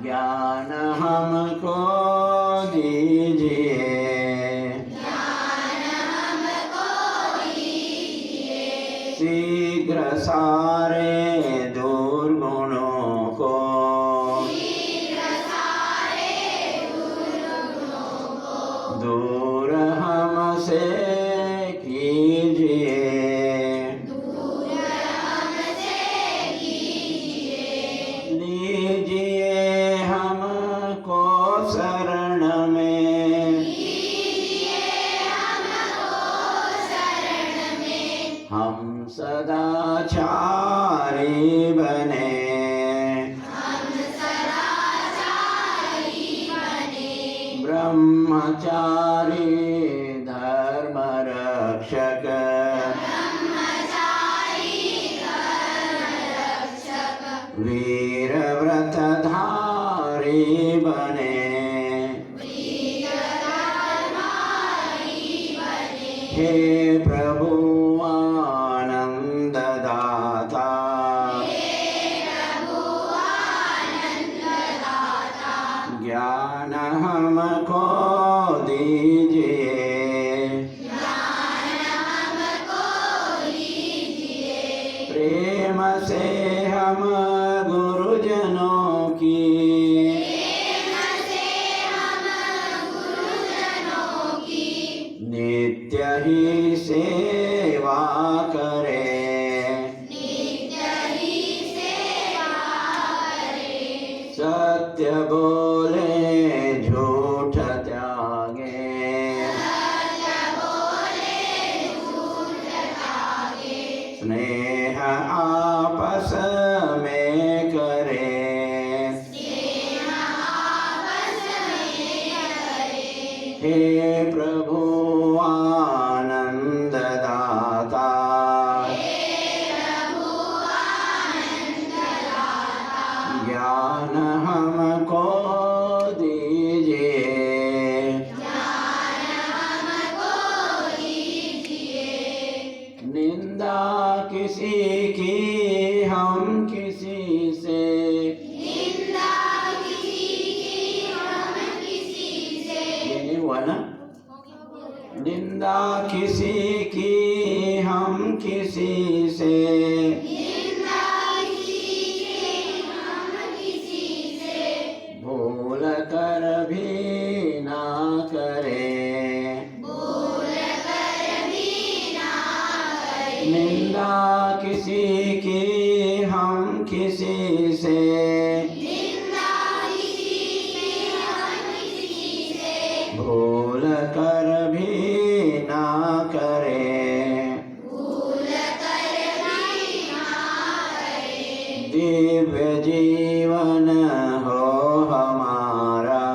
ज्ञान हमको दीजिए, शीघ्र सारे दुर्गुणों को, दूर हमसे कीजिए, लीजिए हमको शरण में, हम सदाचारी बने, ब्रह्मचारी धर्म रक्षक, वीर व्रतधारी बने, हे प्रभु आनंद दाता, ज्ञान हमको दीजिए, प्रेम से हम गुरुजनों की, नित्य ही सेवा करें, सत्य बोले झूठ त्यागे, स्नेह आपस में करें, हे प्रभु आनंद दाता, ज्ञान हमको दीजिए, निंदा किसी की हम किसी से, ये नहीं हुआ ना, निंदा किसी की हम किसी से, भूल कर भी ना करें, निंदा किसी की हम किसी से, भूल कर भी ना करें, दिव्य जीवन हो हमारा,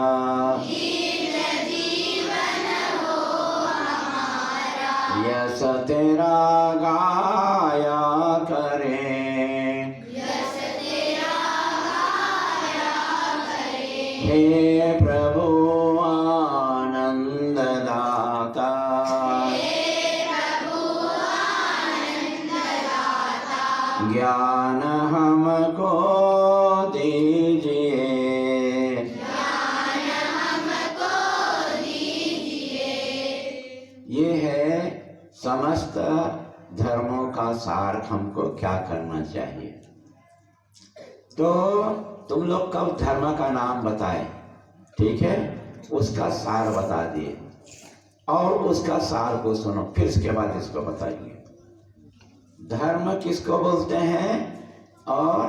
यश तेरा गाया करें, हे प्रभु आनंद दाता, ज्ञान हमको दीजिए, ये है समस्त धर्मों का सार। हमको क्या करना चाहिए? तो तुम लोग कब धर्म का नाम बताए, ठीक है, उसका सार बता दिए, और उसका सार को सुनो, फिर इसके बाद इसको बताइए। धर्म किसको बोलते हैं और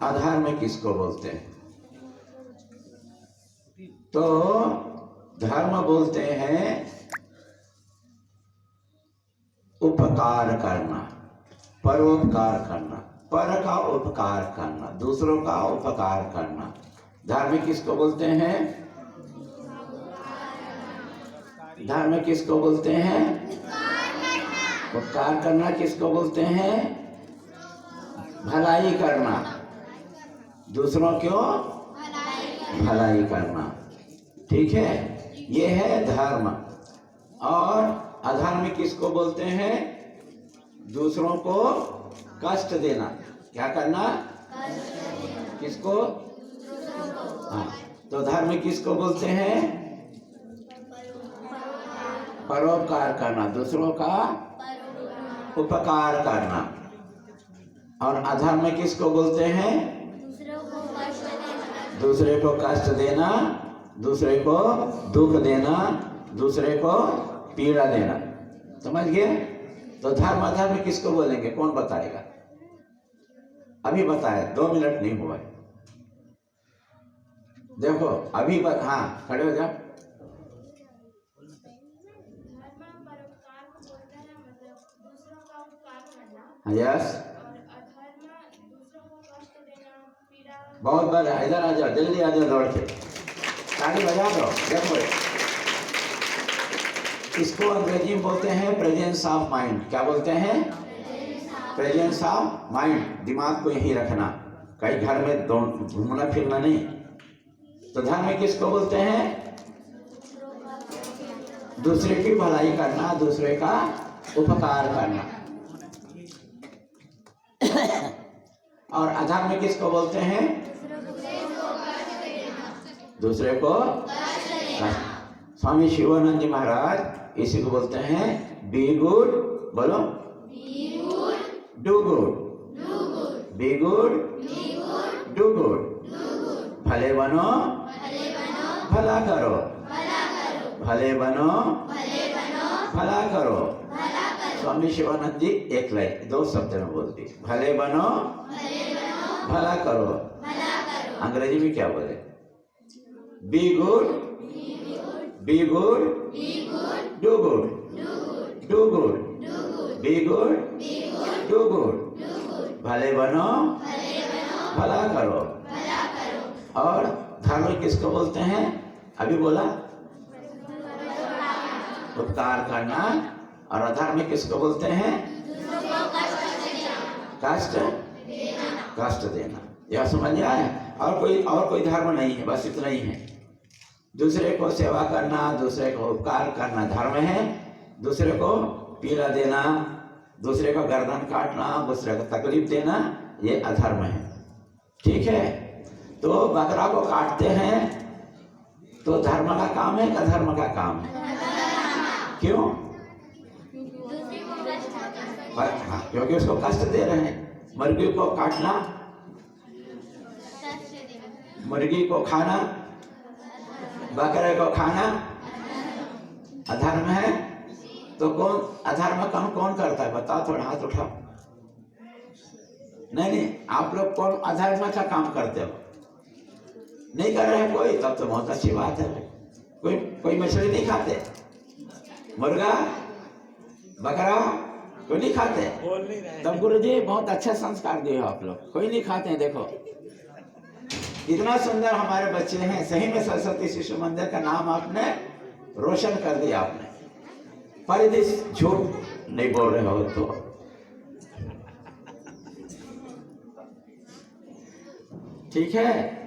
अधर्म किसको बोलते हैं? तो धर्म बोलते हैं उपकार करना, परोपकार करना, पर का उपकार करना, दूसरों का उपकार करना। धर्म किसको बोलते हैं? धर्म किसको बोलते हैं? उपकार करना किसको बोलते हैं? भलाई करना, दूसरों क्यों भलाई करना, ठीक है, ये है धर्म। और अधर्म किसको बोलते हैं? दूसरों को कष्ट देना। क्या करना? किसको? हाँ, तो धर्म किसको बोलते हैं? परोपकार करना, दूसरों का उपकार करना। और अधर्म किसको बोलते हैं? दूसरे को कष्ट देना, दूसरे को दुख देना, दूसरे को पीड़ा देना। समझ गए? तो धर्म अधर्म किसको बोलेंगे? कौन बताएगा? अभी बताए, 2 मिनट नहीं हुआ। देखो अभी हाँ, खड़े हो जाओ। यस, बहुत बढ़िया। इधर आ जाओ, जल्दी आ जाओ, दौड़ के ताली बजा दो। देखो इसको अंग्रेजी में बोलते हैं प्रेजेंस ऑफ माइंड। क्या बोलते हैं? Presence of mind. दिमाग को यहीं रखना, कहीं घर में घूमना फिरना नहीं। तो धर्म किसको बोलते हैं? दूसरे की भलाई करना, दूसरे का उपकार करना। और अधर्म किसको बोलते हैं? दूसरे को स्वामी शिवानंद जी महाराज इसी को बोलते हैं बी गुड। बोलो, do good, be good, do good. भले बनो, भला करो, भले बनो, भला करो। स्वामी शिवानंद जी एक लाइन 2 शब्द में बोलती, भले बनो, भला करो। अंग्रेजी में क्या बोले? Be good, be good, do good, do good, be good, do good. भले बनो, भला करो। और धर्म किसको बोलते हैं? अभी बोला, उपकार करना। और अधर्म किसको बोलते हैं? कष्ट देना। यह समझ आए? और कोई धर्म नहीं है, बस इतना ही है। दूसरे को सेवा करना, दूसरे को उपकार करना धर्म है। दूसरे को पीड़ा देना, दूसरे को गर्दन काटना, दूसरे को तकलीफ देना, ये अधर्म है। ठीक है? तो बकरा को काटते हैं तो धर्म का काम है, अधर्म का काम है? क्यों? हाँ, क्योंकि उसको कष्ट दे रहे हैं। मुर्गी को काटना, मुर्गी को खाना, बकरे को खाना अधर्म है। तो कौन अधर्म काम कौन करता है? बताओ, थोड़ा हाथ उठाओ। नहीं, आप लोग कौन अधर्म का काम करते हो? नहीं कर रहे कोई? तब तो बहुत अच्छी बात है। कोई मछली नहीं खाते? मुर्गा, बकरा कोई नहीं खाते? तब गुरुजी बहुत अच्छा संस्कार दिए हो आप लोग। कोई नहीं खाते हैं। देखो इतना सुंदर हमारे बच्चे हैं। सही में सरस्वती शिशु मंदिर का नाम आपने रोशन कर दिया। आपने पर यदि झूठ नहीं बोल रहे हो तो ठीक है।